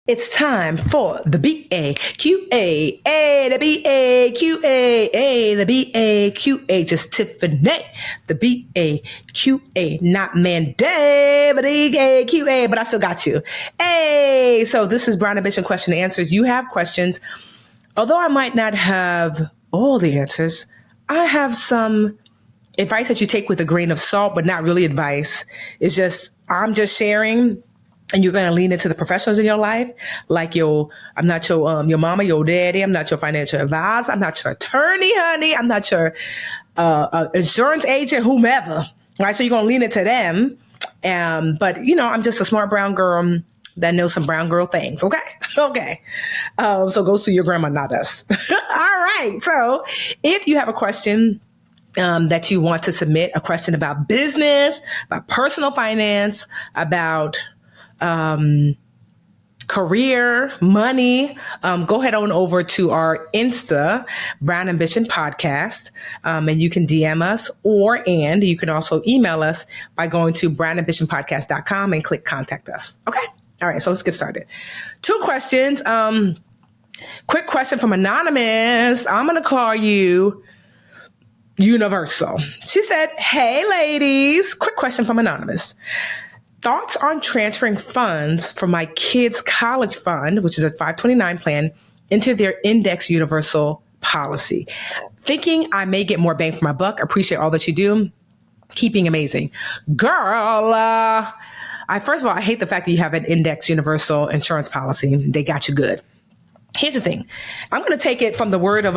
It's time for the B-A-Q-A, the B-A-Q-A, the B-A-Q-A, just Tiffany, the B-A-Q-A, not Monday, but B-A-Q-A, but I still got you. Hey, so this is Brown Ambition Question and Answers. You have questions. Although I might not have all the answers, I have some advice that you take with a grain of salt, but not really advice. It's just, I'm just sharing. And you're going to lean into the professionals in your life, like I'm not your mama, your daddy. I'm not your financial advisor. I'm not your attorney, honey. I'm not your insurance agent, whomever. Right? So you're going to lean into them. But I'm just a smart brown girl that knows some brown girl things. Okay. Okay. So go to your grandma, not us. All right. So if you have a question, that you want to submit, a question about business, about personal finance, about career, money, go head on over to our Insta, Brown Ambition Podcast, and you can DM us and you can also email us by going to brownambitionpodcast.com and click contact us. Okay. All right. So let's get started. 2 questions. Quick question from Anonymous. I'm going to call you Universal. She said, hey, ladies, quick question from Anonymous. Thoughts on transferring funds from my kids' college fund, which is a 529 plan, into their index universal policy. Thinking I may get more bang for my buck. Appreciate all that you do. Keeping amazing. Girl, first of all, I hate the fact that you have an index universal insurance policy. They got you good. Here's the thing. I'm going to take it from the word of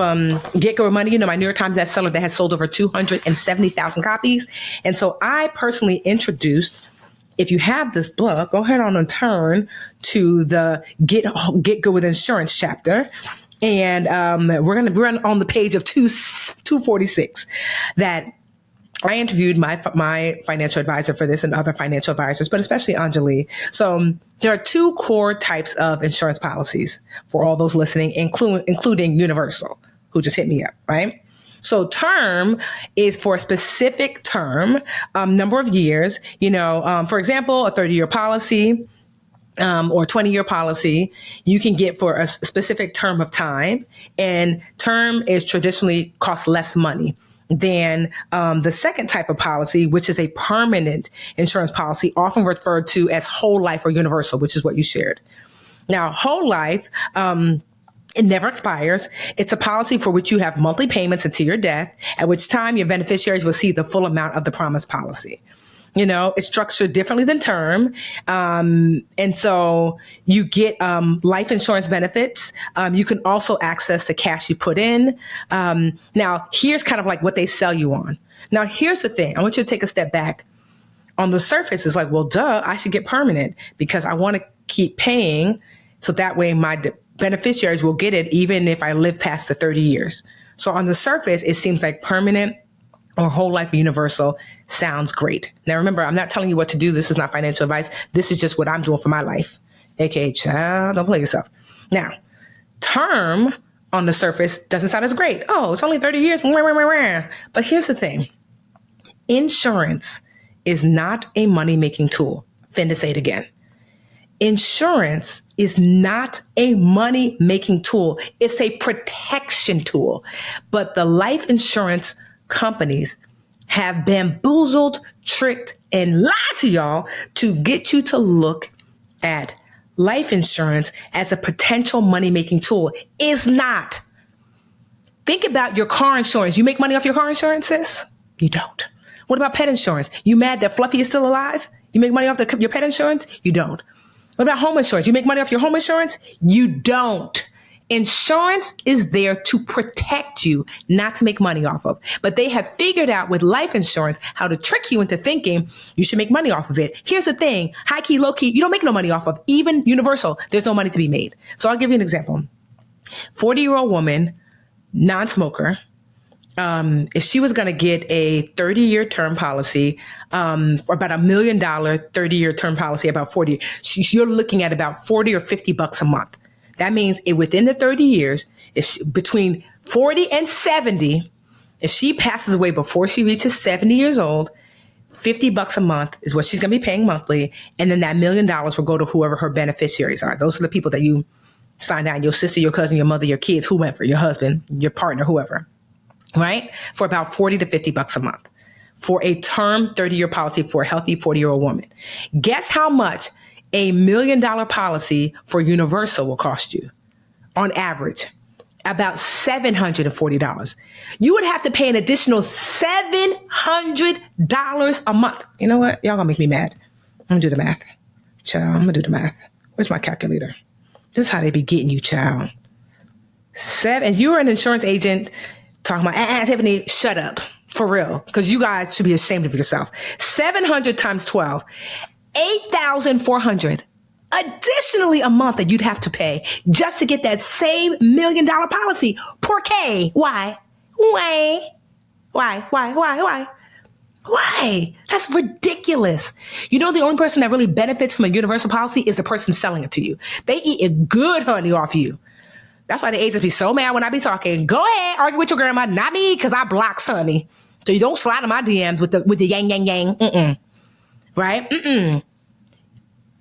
Get Go Money, my New York Times bestseller that has sold over 270,000 copies. And so I personally introduced, if you have this book, go ahead on and turn to the Get Good with Insurance chapter. And we're going to run on the page of 246 that I interviewed my financial advisor for this and other financial advisors, but especially Anjali. So there are 2 core types of insurance policies for all those listening, including Universal, who just hit me up, right? So term is for a specific term, number of years, for example, a 30-year policy, or 20-year policy, you can get for a specific term of time, and term is traditionally cost less money than the second type of policy, which is a permanent insurance policy, often referred to as whole life or universal, which is what you shared. Now, whole life, it never expires. It's a policy for which you have monthly payments until your death, at which time your beneficiaries will see the full amount of the promised policy. It's structured differently than term. And so you get life insurance benefits. You can also access the cash you put in. Now, here's kind of like what they sell you on. Now, here's the thing. I want you to take a step back. On the surface, it's like, well, duh, I should get permanent because I want to keep paying. So that way my beneficiaries will get it even if I live past the 30 years. So on the surface, it seems like permanent or whole life or universal sounds great. Now, remember, I'm not telling you what to do. This is not financial advice. This is just what I'm doing for my life. AKA, child, don't play yourself. Now, term on the surface doesn't sound as great. Oh, it's only 30 years. But here's the thing. Insurance is not a money-making tool. Finna say it again. Insurance is not a money-making tool. It's a protection tool. But the life insurance companies have bamboozled, tricked, and lied to y'all to get you to look at life insurance as a potential money-making tool. It's not. Think about your car insurance. You make money off your car insurance, sis? You don't. What about pet insurance? You mad that Fluffy is still alive? You make money off your pet insurance? You don't. What about home insurance? You make money off your home insurance? You don't. Insurance is there to protect you, not to make money off of. But they have figured out with life insurance how to trick you into thinking you should make money off of it. Here's the thing. High key, low key, you don't make no money off of. Even universal, there's no money to be made. So I'll give you an example. 40-year-old woman, non-smoker, if she was going to get a 30-year term policy, for about $1 million 30-year term policy, about 40, you're looking at about 40 or 50 bucks a month. That means within the 30 years, between 40 and 70, if she passes away before she reaches 70 years old, $50 a month is what she's going to be paying monthly. And then that $1 million will go to whoever her beneficiaries are. Those are the people that you signed out, your sister, your cousin, your mother, your kids, whomever, your husband, your partner, whoever, right? For about $40 to $50 a month for a term 30-year policy for a healthy 40-year-old woman. Guess how much a $1 million policy for Universal will cost you on average? About $740. You would have to pay an additional $700 a month. You know what? Y'all gonna make me mad. I'm gonna do the math. Child, I'm gonna do the math. Where's my calculator? This is how they be getting you, child. And you're an insurance agent talking about, Tiffany, shut up. For real. Because you guys should be ashamed of yourself. 700 times 12, 8,400. Additionally, a month that you'd have to pay just to get that same $1 million policy. Por qué? Why? Why? That's ridiculous. You know, the only person that really benefits from a universal policy is the person selling it to you. They eat a good honey off you. That's why the agents be so mad when I be talking. Go ahead, argue with your grandma, not me, because I blocks honey. So you don't slide in my DMs with the yang. Right?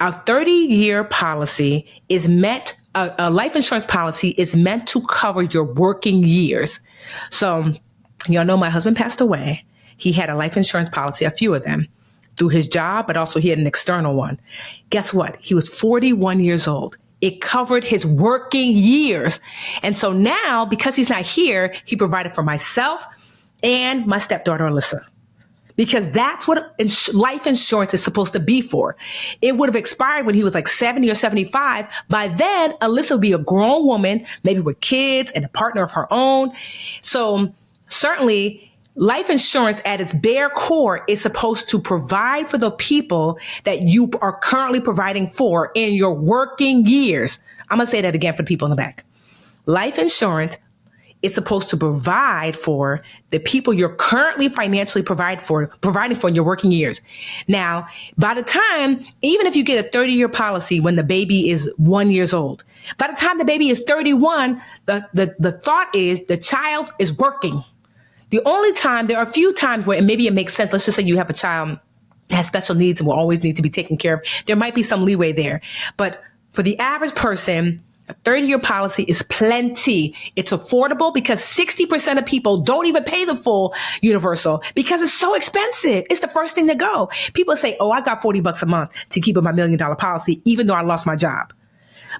A 30-year policy is meant, a life insurance policy is meant to cover your working years. So y'all know my husband passed away. He had a life insurance policy, a few of them, through his job, but also he had an external one. Guess what? He was 41 years old. It covered his working years. And so now, because he's not here, he provided for myself and my stepdaughter, Alyssa. Because that's what life insurance is supposed to be for. It would have expired when he was like 70 or 75. By then, Alyssa would be a grown woman, maybe with kids and a partner of her own. So certainly, life insurance at its bare core is supposed to provide for the people that you are currently providing for in your working years. I'm going to say that again for the people in the back. Life insurance is supposed to provide for the people you're currently financially providing for in your working years. Now, by the time, even if you get a 30-year policy when the baby is 1 year old, by the time the baby is 31, the thought is the child is working. The only time, there are a few times where maybe it makes sense. Let's just say you have a child that has special needs and will always need to be taken care of. There might be some leeway there. But for the average person, a 30-year policy is plenty. It's affordable because 60% of people don't even pay the full universal because it's so expensive. It's the first thing to go. People say, oh, I got $40 a month to keep up my $1 million policy, even though I lost my job.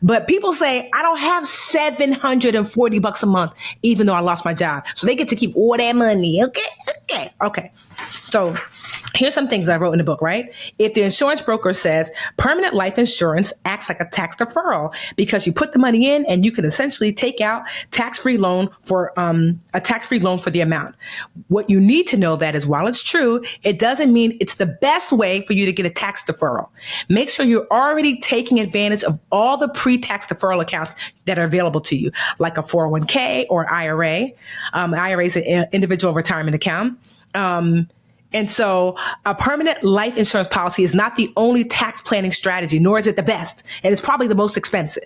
But people say, I don't have $740 a month, even though I lost my job. So they get to keep all that money. Okay. So here's some things I wrote in the book, right? If the insurance broker says permanent life insurance acts like a tax deferral because you put the money in and you can essentially take out tax-free loan for a tax-free loan for the amount. What you need to know that is while it's true, it doesn't mean it's the best way for you to get a tax deferral. Make sure you're already taking advantage of all the pre-tax deferral accounts that are available to you, like a 401k or IRA. IRA is an individual retirement account. And so a permanent life insurance policy is not the only tax planning strategy, nor is it the best. And it's probably the most expensive.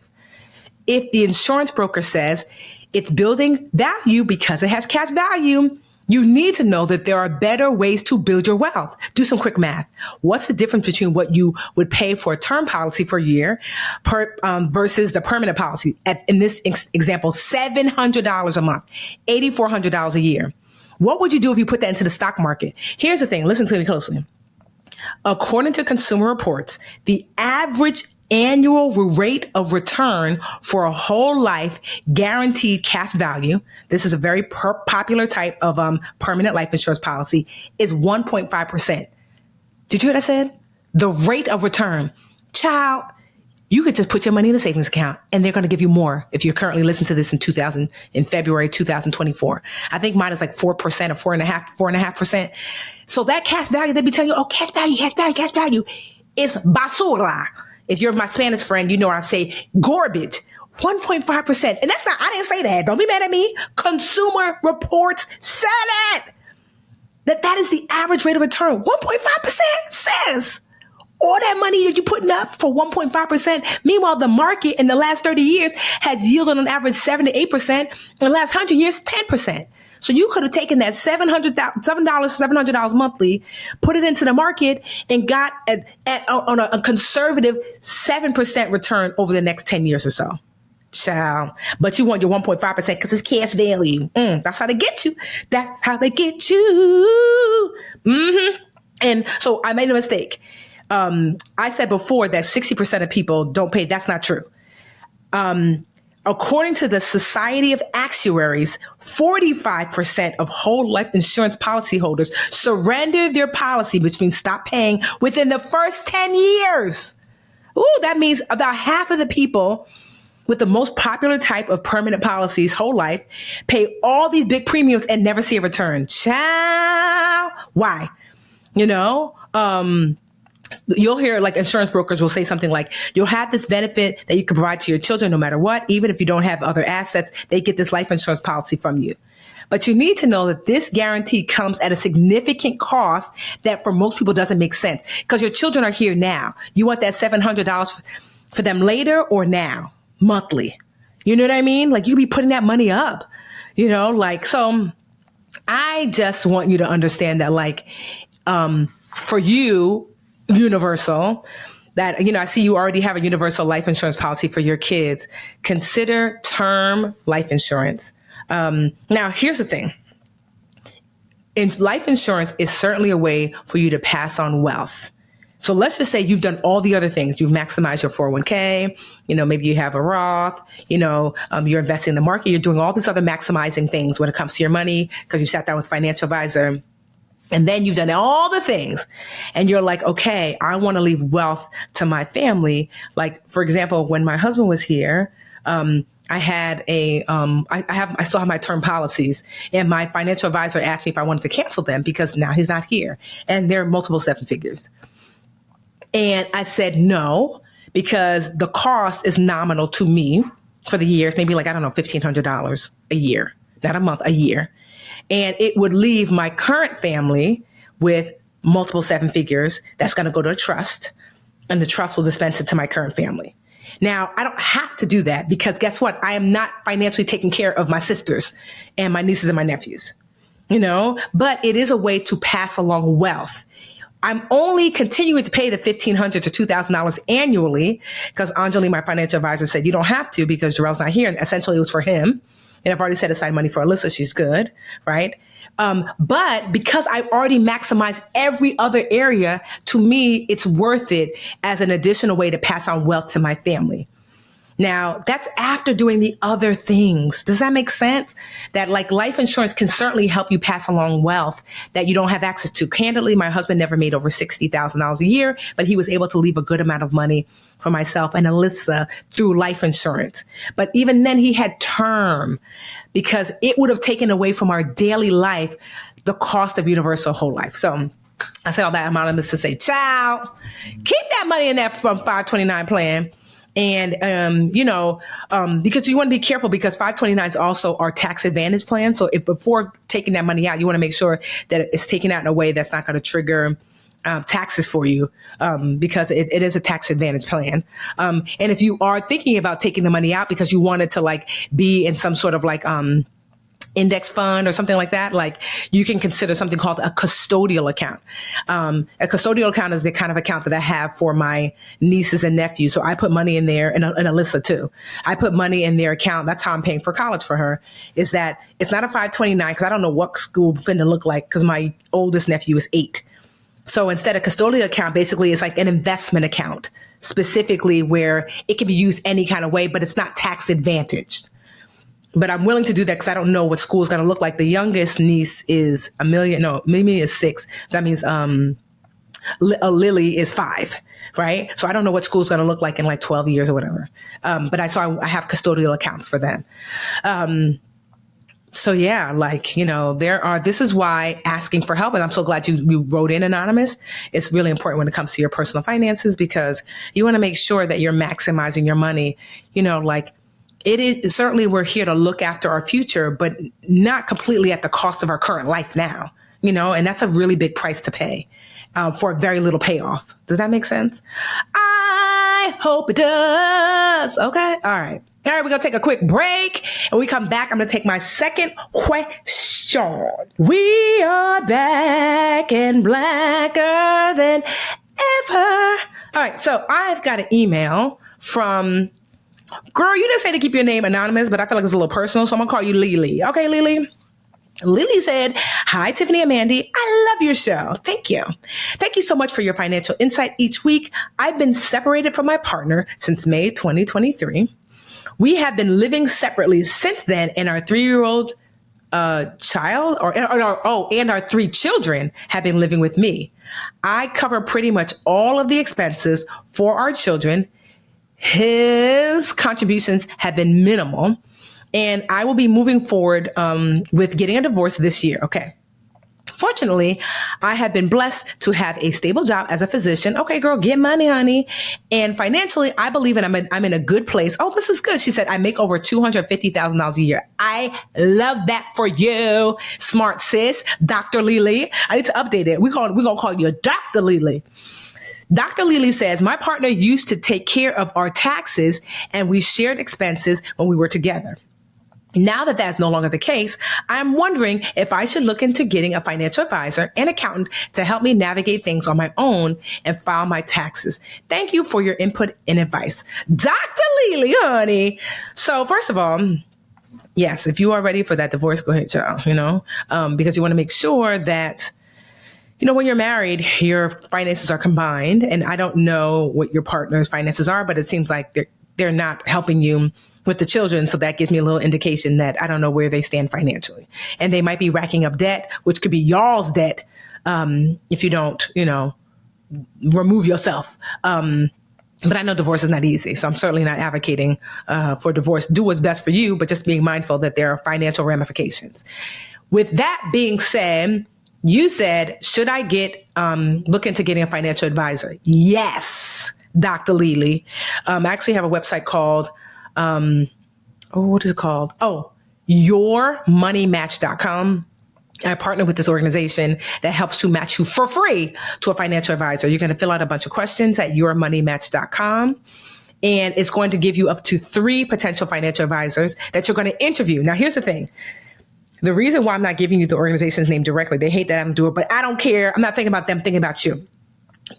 If the insurance broker says it's building value because it has cash value, you need to know that there are better ways to build your wealth. Do some quick math. What's the difference between what you would pay for a term policy for a year versus the permanent policy? In this example, $700 a month, $8,400 a year. What would you do if you put that into the stock market? Here's the thing. Listen to me closely. According to Consumer Reports, the average annual rate of return for a whole life guaranteed cash value, this is a very popular type of permanent life insurance policy, is 1.5%. Did you hear what I said? The rate of return. Child, you could just put your money in a savings account and they're going to give you more if you're currently listening to this in February 2024. I think mine is like 4% or 4.5%. So that cash value, they be telling you, oh, cash value is basura. If you're my Spanish friend, you know I say garbage. 1.5%. And that's not, I didn't say that. Don't be mad at me. Consumer Reports said it. That is the average rate of return. 1.5% says. All that money that you're putting up for 1.5%. Meanwhile, the market in the last 30 years has yielded on average 7 to 8%. In the last 100 years, 10%. So you could have taken that $700 monthly, put it into the market, and got on a conservative 7% return over the next 10 years or so. Child. But you want your 1.5% because it's cash value. That's how they get you. That's how they get you. And so I made a mistake. I said before that 60% of people don't pay. That's not true. According to the Society of Actuaries, 45% of whole life insurance policyholders surrender their policy, which means stop paying, within the first 10 years. Ooh, that means about half of the people with the most popular type of permanent policies, whole life, pay all these big premiums and never see a return. Child. Why? You'll hear like insurance brokers will say something like, you'll have this benefit that you can provide to your children no matter what. Even if you don't have other assets, they get this life insurance policy from you. But you need to know that this guarantee comes at a significant cost that for most people doesn't make sense because your children are here now. You want that $700 for them later or now, monthly. You know what I mean? Like you could be putting that money up, so I just want you to understand that for you, universal, that, I see you already have a universal life insurance policy for your kids. Consider term life insurance. Now, here's the thing. Life insurance is certainly a way for you to pass on wealth. So let's just say you've done all the other things. You've maximized your 401k, maybe you have a Roth, you're investing in the market. You're doing all these other maximizing things when it comes to your money because you sat down with a financial advisor. And then you've done all the things and you're like, okay, I want to leave wealth to my family. Like, for example, when my husband was here, I still have my term policies and my financial advisor asked me if I wanted to cancel them because now he's not here and they're multiple seven figures. And I said no, because the cost is nominal to me for the years, maybe $1,500 a year, not a month, a year. And it would leave my current family with multiple seven figures that's going to go to a trust, and the trust will dispense it to my current family. Now, I don't have to do that because guess what? I am not financially taking care of my sisters and my nieces and my nephews, but it is a way to pass along wealth. I'm only continuing to pay the $1,500 to $2,000 annually because Anjali, my financial advisor, said you don't have to because Jarrell's not here. And essentially it was for him. And I've already set aside money for Alyssa. She's good, right? But because I already maximized every other area, to me, it's worth it as an additional way to pass on wealth to my family. Now, that's after doing the other things. Does that make sense? That life insurance can certainly help you pass along wealth that you don't have access to. Candidly, my husband never made over $60,000 a year, but he was able to leave a good amount of money for myself and Alyssa through life insurance. But even then he had term because it would have taken away from our daily life the cost of universal whole life. So I said all that anonymous to say, child, keep that money in that from 529 plan. And, because you want to be careful because 529s also are tax advantage plans. So if before taking that money out, you want to make sure that it's taken out in a way that's not going to trigger taxes for you, because it is a tax advantage plan. And if you are thinking about taking the money out because you want it to be in some sort of index fund or something like that, you can consider something called a custodial account. A custodial account is the kind of account that I have for my nieces and nephews. So I put money in there, and Alyssa too. I put money in their account. That's how I'm paying for college for her, is that it's not a 529 because I don't know what school finna look like because my oldest nephew is 8. So instead, a custodial account basically is like an investment account, specifically where it can be used any kind of way, but it's not tax advantaged. But I'm willing to do that because I don't know what school is going to look like. The youngest niece is Mimi is 6. That means Lily is 5, right? So I don't know what school is going to look like in 12 years or whatever. But I have custodial accounts for them. So yeah, this is why asking for help, and I'm so glad you wrote in anonymous. It's really important when it comes to your personal finances because you want to make sure that you're maximizing your money, it is certainly we're here to look after our future, but not completely at the cost of our current life now, and that's a really big price to pay for a very little payoff. Does that make sense? I hope it does. Okay. All right. All right, we're going to take a quick break. And when we come back, I'm going to take my second question. We are back and blacker than ever. All right, so I've got an email from, girl, you didn't say to keep your name anonymous, but I feel like it's a little personal, so I'm going to call you Lily. Okay, Lily? Lily said, "Hi, Tiffany and Mandy. I love your show. Thank you. Thank you so much for your financial insight each week. I've been separated from my partner since May 2023. We have been living separately since then, and our 3-year-old child, and our 3 children have been living with me. I cover pretty much all of the expenses for our children. His contributions have been minimal. And I will be moving forward with getting a divorce this year. Okay. Fortunately, I have been blessed to have a stable job as a physician. Okay, girl, get money, honey. And financially, I believe I'm in a good place. Oh, this is good. She said, I make over $250,000 a year. I love that for you. Smart sis, Dr. Lily. I need to update it. We're going to call you Dr. Lily. Dr. Lily says, my partner used to take care of our taxes and we shared expenses when we were together. Now that that's no longer the case, I'm wondering if I should look into getting a financial advisor and accountant to help me navigate things on my own and file my taxes. Thank you for your input and advice. Dr. Lily, honey. So first of all, yes, if you are ready for that divorce, go ahead, child, because you want to make sure that, when you're married, your finances are combined. And I don't know what your partner's finances are, but it seems like they're not helping you with the children. So that gives me a little indication that I don't know where they stand financially. And they might be racking up debt, which could be y'all's debt if you don't, remove yourself. But I know divorce is not easy. So I'm certainly not advocating for divorce. Do what's best for you, but just being mindful that there are financial ramifications. With that being said, you said, should I look into getting a financial advisor? Yes, Dr. Lily. I actually have a website called, what is it called? Oh, yourmoneymatch.com. I partner with this organization that helps to match you for free to a financial advisor. You're going to fill out a bunch of questions at yourmoneymatch.com. And it's going to give you up to 3 potential financial advisors that you're going to interview. Now, here's the thing. The reason why I'm not giving you the organization's name directly, they hate that I don't do it, but I don't care. I'm not thinking about them, thinking about you.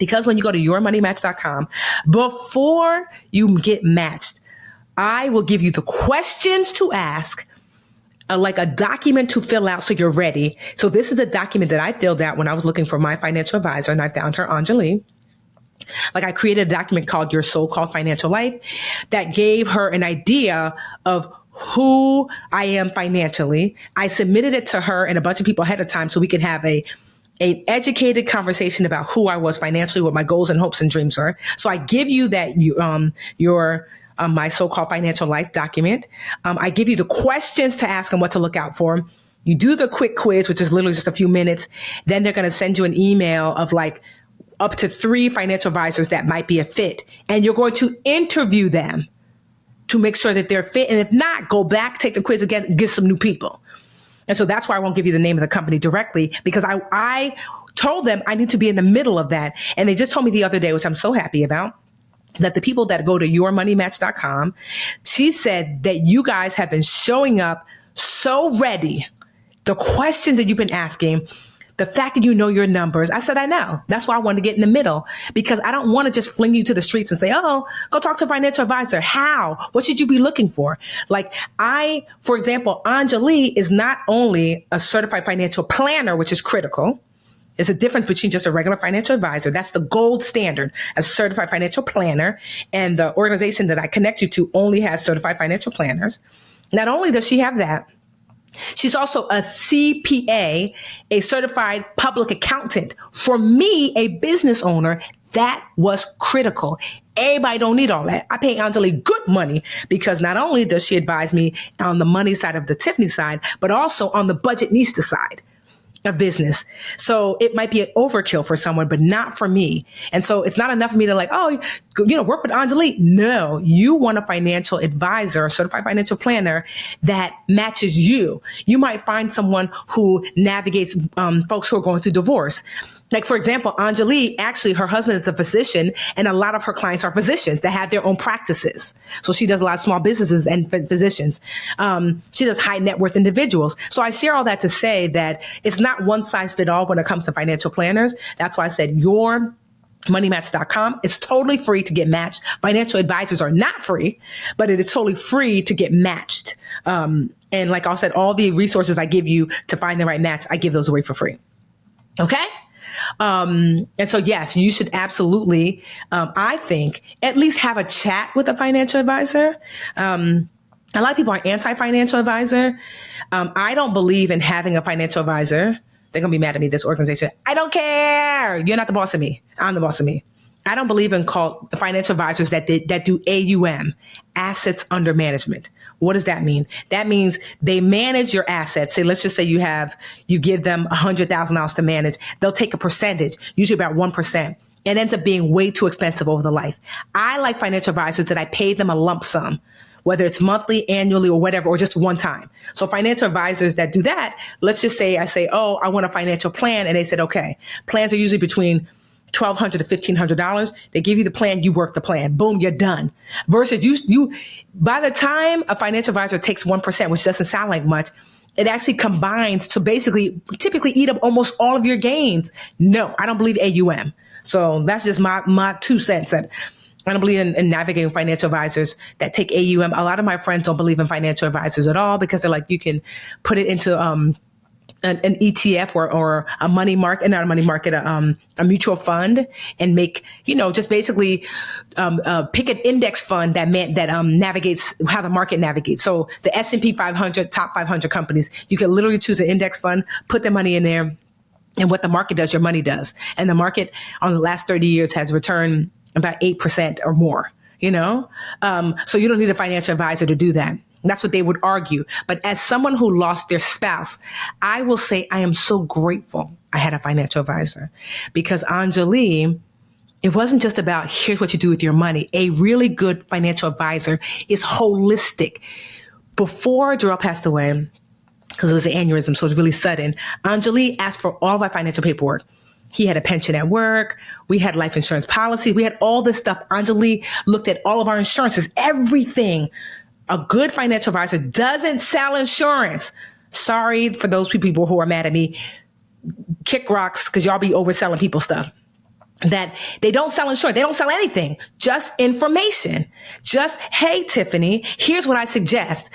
Because when you go to yourmoneymatch.com, before you get matched, I will give you the questions to ask, like a document to fill out so you're ready. So this is a document that I filled out when I was looking for my financial advisor, and I found her, Anjali. Like, I created a document called Your So-Called Financial Life that gave her an idea of who I am financially. I submitted it to her and a bunch of people ahead of time so we could have an educated conversation about who I was financially, what my goals and hopes and dreams are. So I give you that, my So-Called Financial Life document. I give you the questions to ask and what to look out for. You do the quick quiz, which is literally just a few minutes. Then they're going to send you an email of like up to 3 financial advisors that might be a fit. And you're going to interview them to make sure that they're fit. And if not, go back, take the quiz again, and get some new people. And so that's why I won't give you the name of the company directly, because I told them I need to be in the middle of that. And they just told me the other day, which I'm so happy about, that the people that go to yourmoneymatch.com, she said that you guys have been showing up so ready. The questions that you've been asking, the fact that you know your numbers. I said, I know. That's why I wanted to get in the middle, because I don't want to just fling you to the streets and say, oh, go talk to a financial advisor. How? What should you be looking for? Like for example, Anjali is not only a certified financial planner, which is critical. There's a difference between just a regular financial advisor. That's the gold standard, a certified financial planner. And the organization that I connect you to only has certified financial planners. Not only does she have that, she's also a CPA, a certified public accountant. For me, a business owner, that was critical. Everybody don't need all that. I pay Anjali good money because not only does she advise me on the money side of the Tiffany side, but also on the budgetnista side of business. So it might be an overkill for someone, but not for me. And so it's not enough for me to work with Anjali. No, you want a financial advisor, a certified financial planner that matches you. You might find someone who navigates folks who are going through divorce. Like, for example, Anjali, actually, her husband is a physician, and a lot of her clients are physicians that have their own practices. So she does a lot of small businesses and physicians. She does high net worth individuals. So I share all that to say that it's not one size fit all when it comes to financial planners. That's why I said yourmoneymatch.com. It's totally free to get matched. Financial advisors are not free, but it is totally free to get matched. And like I said, all the resources I give you to find the right match, I give those away for free. Okay? And so, yes, you should absolutely, I think, at least have a chat with a financial advisor. A lot of people are anti-financial advisor. I don't believe in having a financial advisor. They're going to be mad at me, this organization. I don't care. You're not the boss of me. I'm the boss of me. I don't believe in financial advisors that do AUM, assets under management. What does that mean? That means they manage your assets. Say, let's just say you give them $100,000 to manage. They'll take a percentage, usually about 1%. It ends up being way too expensive over the life. I like financial advisors that I pay them a lump sum, whether it's monthly, annually, or whatever, or just one time. So financial advisors that do that, let's just say I say, oh, I want a financial plan. And they said, okay, plans are usually between $1,200 to $1,500. They give you the plan, you work the plan. Boom, you're done. Versus you by the time a financial advisor takes 1%, which doesn't sound like much, it actually combines to typically eat up almost all of your gains. No, I don't believe AUM. So that's just my 2 cents. I don't believe in navigating financial advisors that take AUM. A lot of my friends don't believe in financial advisors at all because they're like, you can put it into an ETF or a money market, not a money market, a mutual fund, and make, just basically pick an index fund that navigates how the market navigates. So the S&P 500, top 500 companies, you can literally choose an index fund, put the money in there, and what the market does, your money does. And the market on the last 30 years has returned about 8% or more, So you don't need a financial advisor to do that. That's what they would argue. But as someone who lost their spouse, I will say I am so grateful I had a financial advisor because Anjali, it wasn't just about here's what you do with your money. A really good financial advisor is holistic. Before Jarrell passed away, because it was an aneurysm, so it was really sudden, Anjali asked for all of our financial paperwork. He had a pension at work. We had life insurance policy. We had all this stuff. Anjali looked at all of our insurances, everything. A good financial advisor doesn't sell insurance. Sorry for those people who are mad at me. Kick rocks, because y'all be overselling people stuff. That they don't sell insurance. They don't sell anything. Just information. Just, hey, Tiffany, here's what I suggest.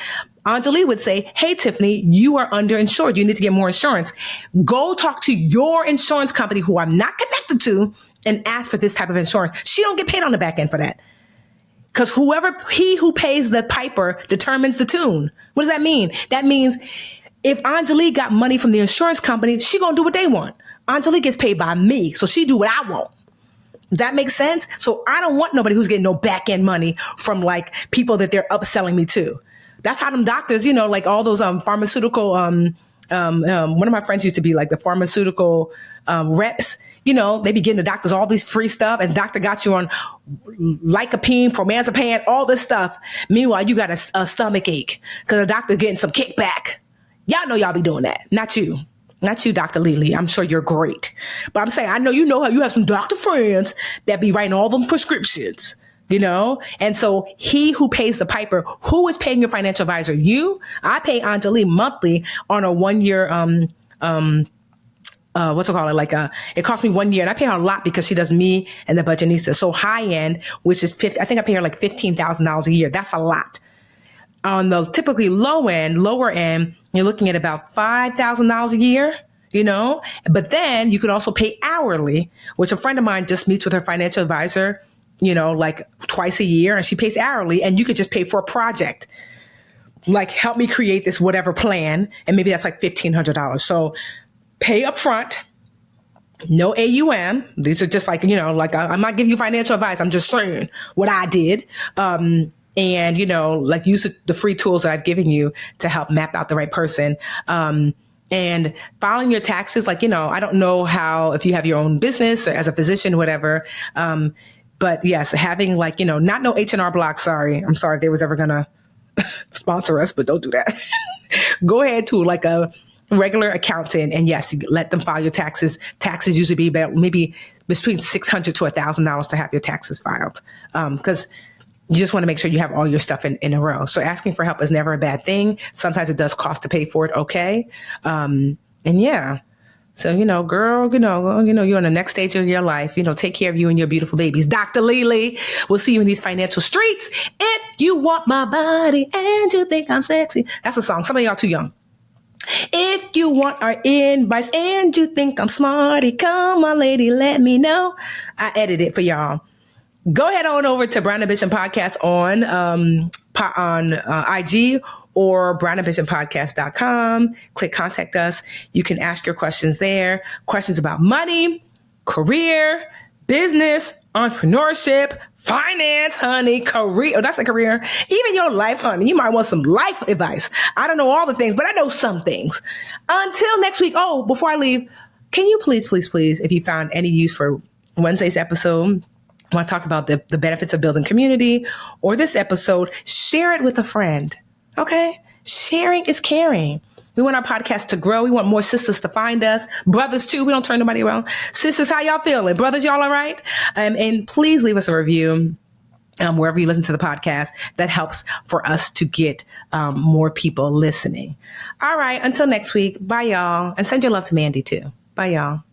Anjali would say, hey, Tiffany, you are underinsured. You need to get more insurance. Go talk to your insurance company who I'm not connected to and ask for this type of insurance. She don't get paid on the back end for that. Because he who pays the piper determines the tune. What does that mean? That means if Anjali got money from the insurance company, she gonna do what they want. Anjali gets paid by me, so she do what I want. Does that make sense? So I don't want nobody who's getting no back end money from like people that they're upselling me to. That's how them doctors, like all those pharmaceutical. One of my friends used to be like the pharmaceutical reps. They be getting the doctors all these free stuff, and the doctor got you on lycopene, promazepam, all this stuff. Meanwhile, you got a stomach ache because the doctor getting some kickback. Y'all know y'all be doing that. Not you, Dr. Lily. I'm sure you're great. But I'm saying, I know how you have some doctor friends that be writing all them prescriptions, And so he who pays the piper, who is paying your financial advisor? You? I pay Anjali monthly on a 1 year, what's it called? It costs me 1 year, and I pay her a lot because she does me and the budgetista. So high end, which is I think I pay her like $15,000 a year. That's a lot. On the typically lower end, you're looking at about $5,000 a year, But then you can also pay hourly, which a friend of mine just meets with her financial advisor, like twice a year, and she pays hourly, and you could just pay for a project. Like, help me create this whatever plan, and maybe that's like $1,500. So pay up front, no AUM. These are just like, I'm not giving you financial advice. I'm just saying what I did. And, use the free tools that I've given you to help map out the right person. And filing your taxes, I don't know if you have your own business or as a physician, whatever. But yes, having not no H&R Block. Sorry. I'm sorry if they was ever going to sponsor us, but don't do that. Go ahead to regular accountant, and yes, you let them file your taxes. Taxes usually be about maybe between $600 to $1,000 to have your taxes filed, because you just want to make sure you have all your stuff in a row. So asking for help is never a bad thing. Sometimes it does cost to pay for it. Okay. And yeah. So, girl, you're on the next stage of your life. Take care of you and your beautiful babies. Dr. Lily, we'll see you in these financial streets. If you want my body and you think I'm sexy. That's a song. Some of y'all too young. If you want our advice and you think I'm smarty, come on, lady, let me know. I edited it for y'all. Go ahead on over to Brown Ambition Podcast on IG or brownambitionpodcast.com. Click contact us. You can ask your questions there. Questions about money, career, business, entrepreneurship, finance, honey, career. Oh, that's a career. Even your life, honey. You might want some life advice. I don't know all the things, but I know some things. Until next week. Oh, before I leave, can you please, if you found any use for Wednesday's episode, when I talked about the benefits of building community, or this episode, share it with a friend. Okay? Sharing is caring. We want our podcast to grow. We want more sisters to find us. Brothers, too. We don't turn nobody around. Sisters, how y'all feeling? Brothers, y'all all right? And please leave us a review wherever you listen to the podcast. That helps for us to get more people listening. All right. Until next week. Bye, y'all. And send your love to Mandy, too. Bye, y'all.